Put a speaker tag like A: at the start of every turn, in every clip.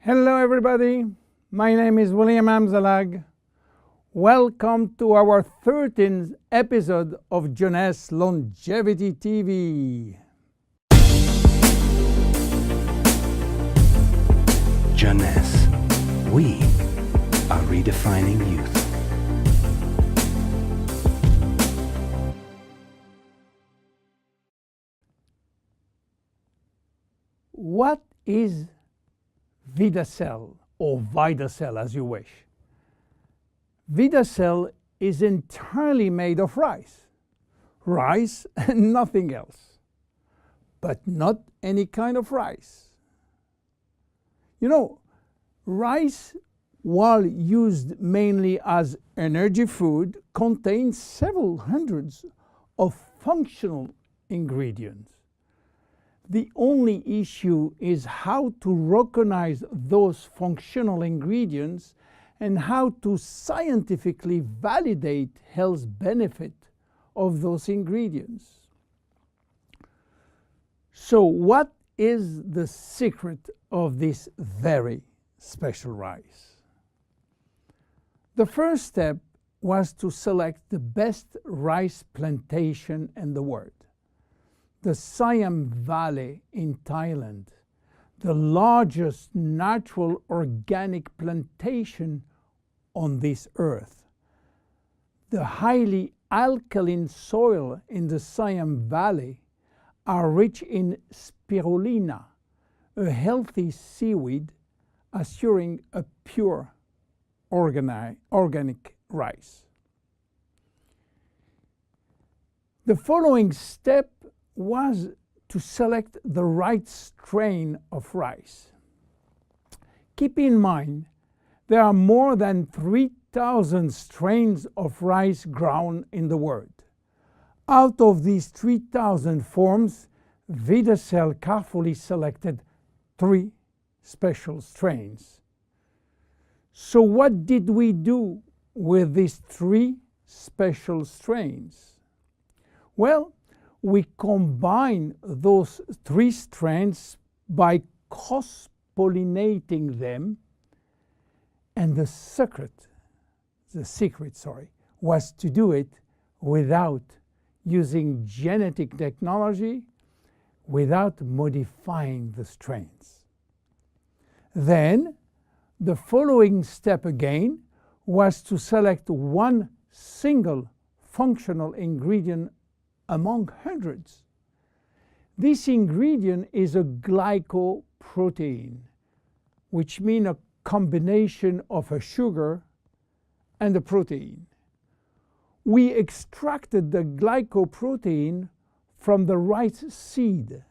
A: Hello everybody, my name is William Amzalag. Welcome to our 13th episode of June's Longevity TV.
B: Junes, we are redefining youth.
A: What is Vidacell, or Vidacell as you wish? Vidacell is entirely made of rice. Rice and nothing else. But not any kind of rice. You know, rice, while used mainly as energy food, contains several hundreds of functional ingredients. The only issue is how to recognize those functional ingredients and how to scientifically validate health benefit of those ingredients. So what is the secret of this very special rice? The first step was to select the best rice plantation in the world. The Siam Valley in Thailand, the largest natural organic plantation on this earth. The highly alkaline soil in the Siam Valley are rich in spirulina, a healthy seaweed assuring a pure organic rice. The following step was to select the right strain of rice. Keep in mind, there are more than 3,000 strains of rice grown in the world. Out of these 3,000 forms, Vidacell carefully selected 3 special strains. So what did we do with these 3 special strains? Well, we combine those 3 strains by cross-pollinating them, and the secret was to do it without using genetic technology, without modifying the strains. Then, the following step again was to select one single functional ingredient among hundreds. This ingredient is a glycoprotein, which means a combination of a sugar and a protein. We extracted the glycoprotein from the rice seed.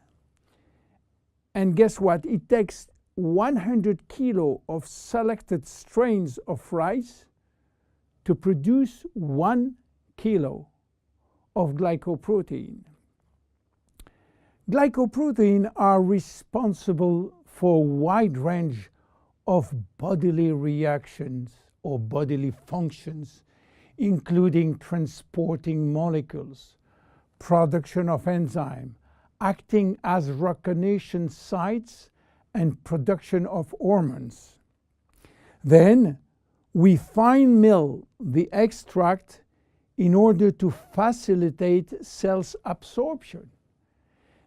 A: And guess what? It takes 100 kilo of selected strains of rice to produce 1 kilo of glycoprotein. Glycoprotein are responsible for a wide range of bodily reactions or bodily functions, including transporting molecules, production of enzyme, acting as recognition sites, and production of hormones. Then we fine mill the extract in order to facilitate cells absorption.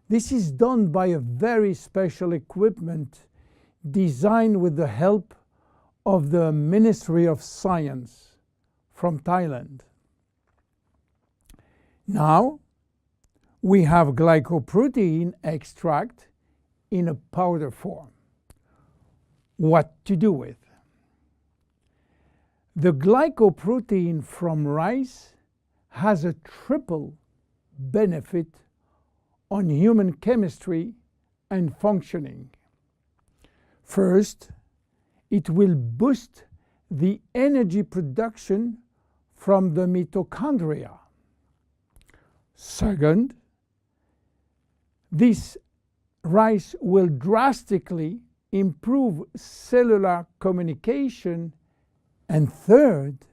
A: This is done by a very special equipment designed with the help of the Ministry of Science from Thailand. Now we have glycoprotein extract in a powder form. What to do with? The glycoprotein from rice has a triple benefit on human chemistry and functioning. First, it will boost the energy production from the mitochondria. Second, this rice will drastically improve cellular communication. And third,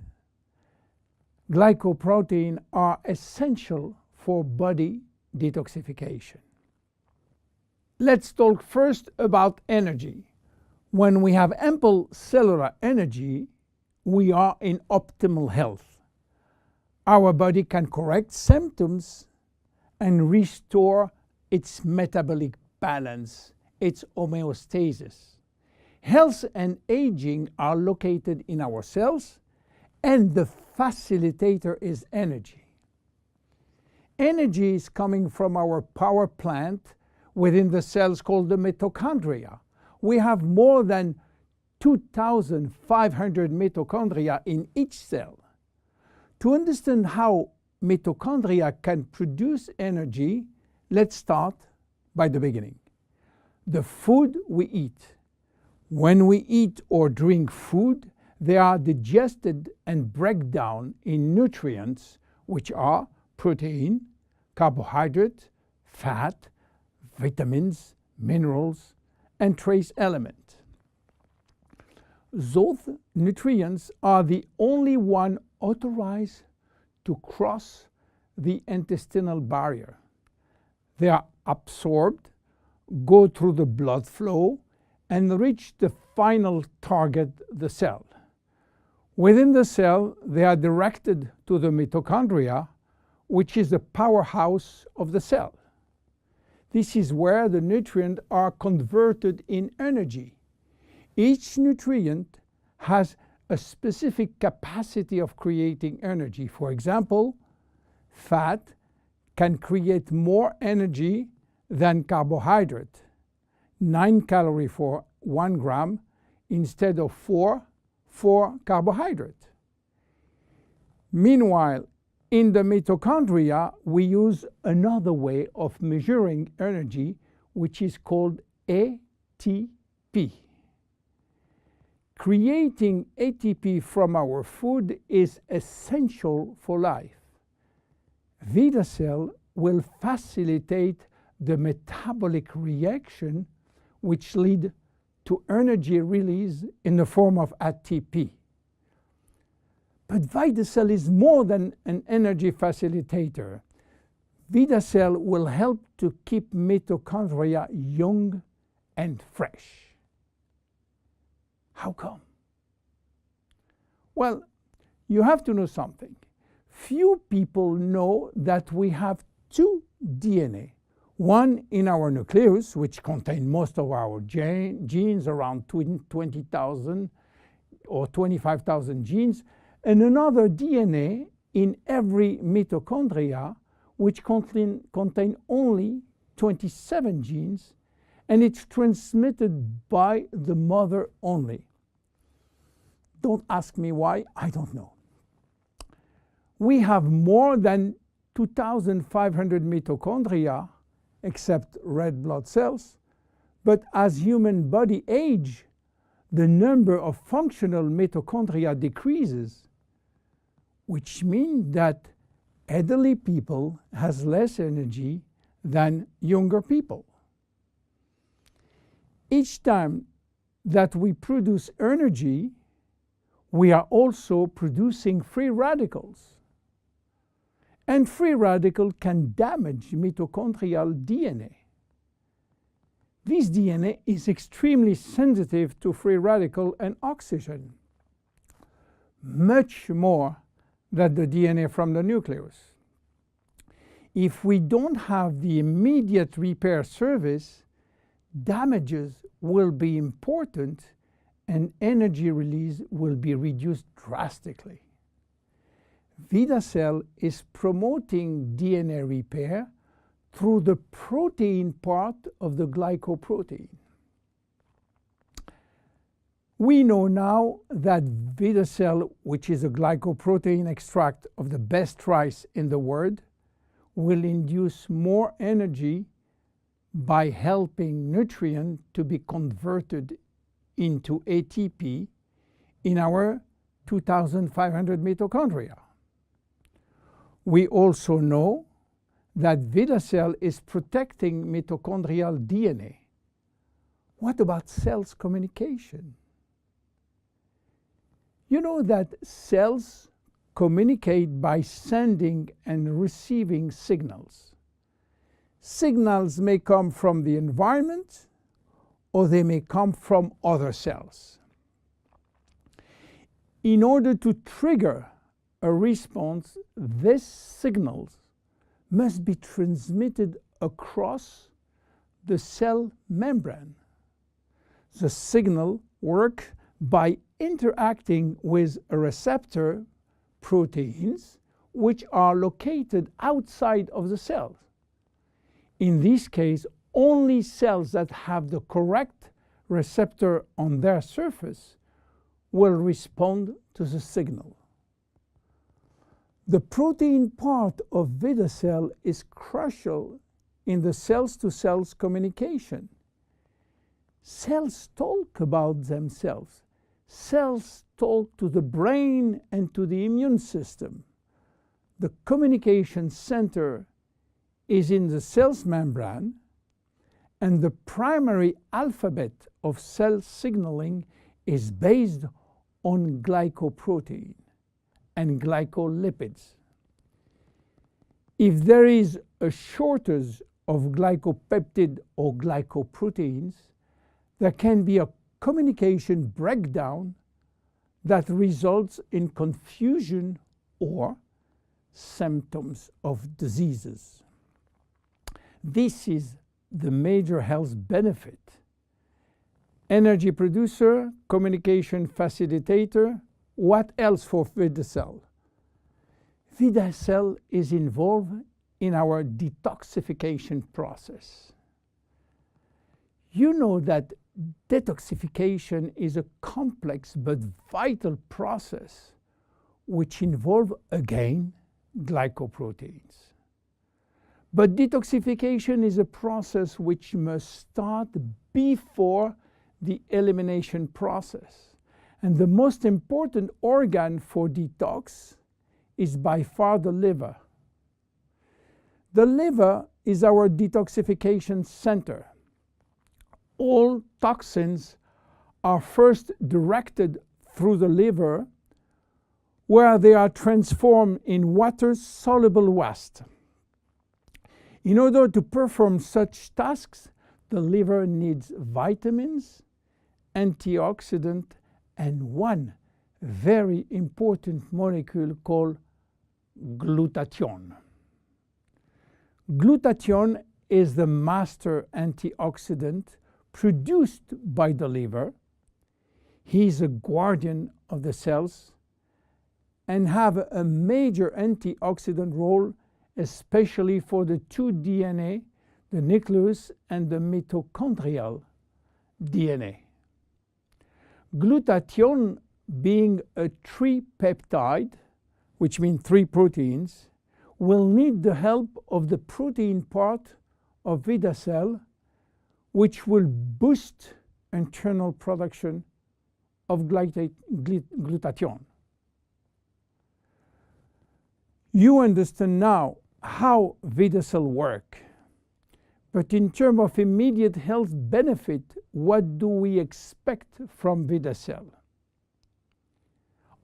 A: glycoprotein are essential for body detoxification. Let's talk first about energy. When we have ample cellular energy, we are in optimal health. Our body can correct symptoms and restore its metabolic balance, its homeostasis. Health and aging are located in our cells, and the facilitator is energy. Energy is coming from our power plant within the cells called the mitochondria. We have more than 2,500 mitochondria in each cell. To understand how mitochondria can produce energy, let's start by the beginning. The food we eat. When we eat or drink food, they are digested and break down in nutrients, which are protein, carbohydrate, fat, vitamins, minerals, and trace elements. Those nutrients are the only one authorized to cross the intestinal barrier. They are absorbed, go through the blood flow, and reach the final target, the cell. Within the cell, they are directed to the mitochondria, which is the powerhouse of the cell. This is where the nutrients are converted in energy. Each nutrient has a specific capacity of creating energy. For example, fat can create more energy than carbohydrate, 9 calories for 1 gram instead of 4 for carbohydrate. Meanwhile, in the mitochondria, we use another way of measuring energy, which is called ATP. Creating ATP from our food is essential for life. Vidacell will facilitate the metabolic reaction which lead to energy release in the form of ATP. But Vidacell is more than an energy facilitator. Vidacell will help to keep mitochondria young and fresh. How come? Well, you have to know something. Few people know that we have two DNA. One in our nucleus, which contains most of our genes, around 20,000 or 25,000 genes, and another DNA in every mitochondria, which contain only 27 genes, and it's transmitted by the mother only. Don't ask me why, I don't know. We have more than 2,500 mitochondria, except red blood cells, but as human body age, the number of functional mitochondria decreases, which means that elderly people has less energy than younger people. Each time that we produce energy, we are also producing free radicals. And free radical can damage mitochondrial DNA. This DNA is extremely sensitive to free radical and oxygen, much more than the DNA from the nucleus. If we don't have the immediate repair service, damages will be important and energy release will be reduced drastically. Vidacell is promoting DNA repair through the protein part of the glycoprotein. We know now that Vidacell, which is a glycoprotein extract of the best rice in the world, will induce more energy by helping nutrient to be converted into ATP in our 2,500 mitochondria. We also know that Vidacell is protecting mitochondrial DNA. What about cells communication? You know that cells communicate by sending and receiving signals. Signals may come from the environment or they may come from other cells. In order to trigger a response, these signals must be transmitted across the cell membrane. The signal works by interacting with a receptor proteins which are located outside of the cells. In this case, only cells that have the correct receptor on their surface will respond to the signal. The protein part of Vidacell is crucial in the cells-to-cells communication. Cells talk about themselves. Cells talk to the brain and to the immune system. The communication center is in the cell's membrane, and the primary alphabet of cell signaling is based on glycoprotein and glycolipids. If there is a shortage of glycopeptide or glycoproteins, there can be a communication breakdown that results in confusion or symptoms of diseases. This is the major health benefit. Energy producer, communication facilitator. What else for Vidacell? Vidacell is involved in our detoxification process. You know that detoxification is a complex but vital process which involves, again, glycoproteins. But detoxification is a process which must start before the elimination process. And the most important organ for detox is by far the liver. The liver is our detoxification center. All toxins are first directed through the liver, where they are transformed in water-soluble waste. In order to perform such tasks, the liver needs vitamins, antioxidants, and one very important molecule called glutathione. Glutathione is the master antioxidant produced by the liver. He is a guardian of the cells and have a major antioxidant role, especially for the two DNA, the nucleus and the mitochondrial DNA. Glutathione, being a tripeptide, which means 3 proteins, will need the help of the protein part of Vidacell, which will boost internal production of glutathione. You understand now how Vidacell works. But in terms of immediate health benefit, what do we expect from Vidacell?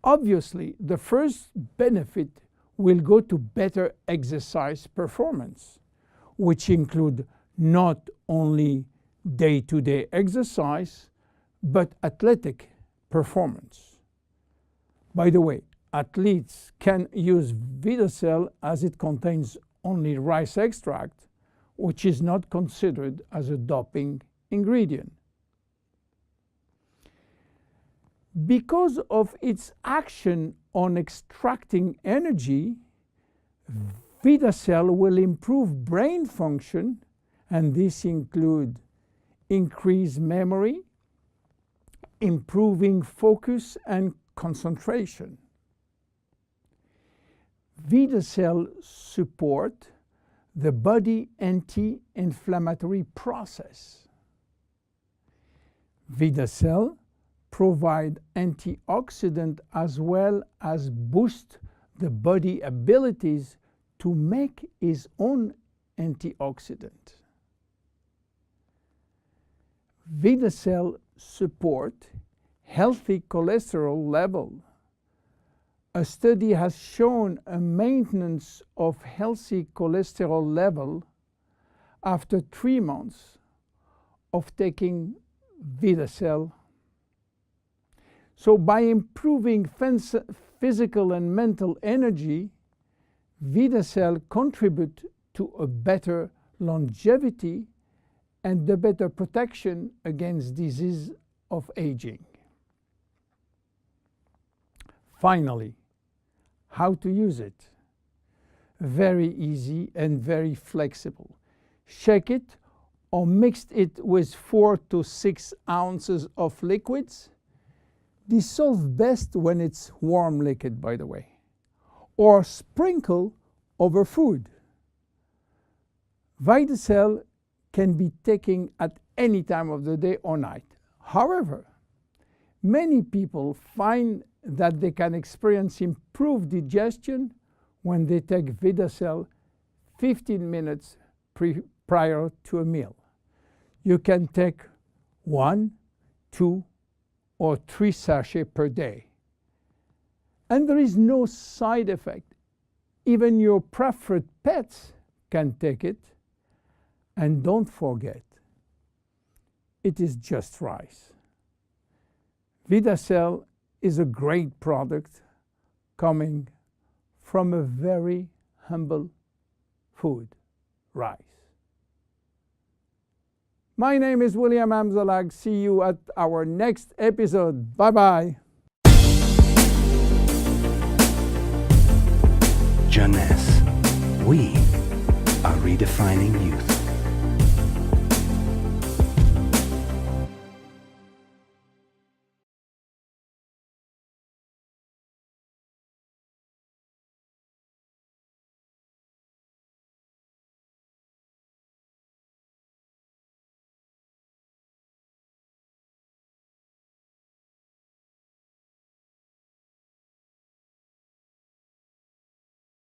A: Obviously, the first benefit will go to better exercise performance, which include not only day-to-day exercise, but athletic performance. By the way, athletes can use Vidacell as it contains only rice extract, which is not considered as a doping ingredient. Because of its action on extracting energy, Vidacell will improve brain function, and this includes increased memory, improving focus and concentration. Vidacell supports the body anti-inflammatory process. Vidacell provides antioxidant as well as boost the body abilities to make its own antioxidant. Vidacell support healthy cholesterol level. A study has shown a maintenance of healthy cholesterol level after 3 months of taking Vidacell. So by improving physical and mental energy, Vidacell contribute to a better longevity and the better protection against disease of aging. Finally, how to use it? Very easy and very flexible. Shake it or mix it with 4 to 6 ounces of liquids. Dissolve best when it's warm liquid, by the way. Or sprinkle over food. Vidacell can be taken at any time of the day or night. However, many people find that they can experience improved digestion when they take Vidacell 15 minutes prior to a meal. You can take 1, 2, or 3 sachets per day. And there is no side effect. Even your preferred pets can take it. And don't forget, it is just rice. Vidacell is a great product coming from a very humble food, rice. My name is William Amzalag. See you at our next episode. Bye-bye.
B: Jeunesse. We are redefining youth.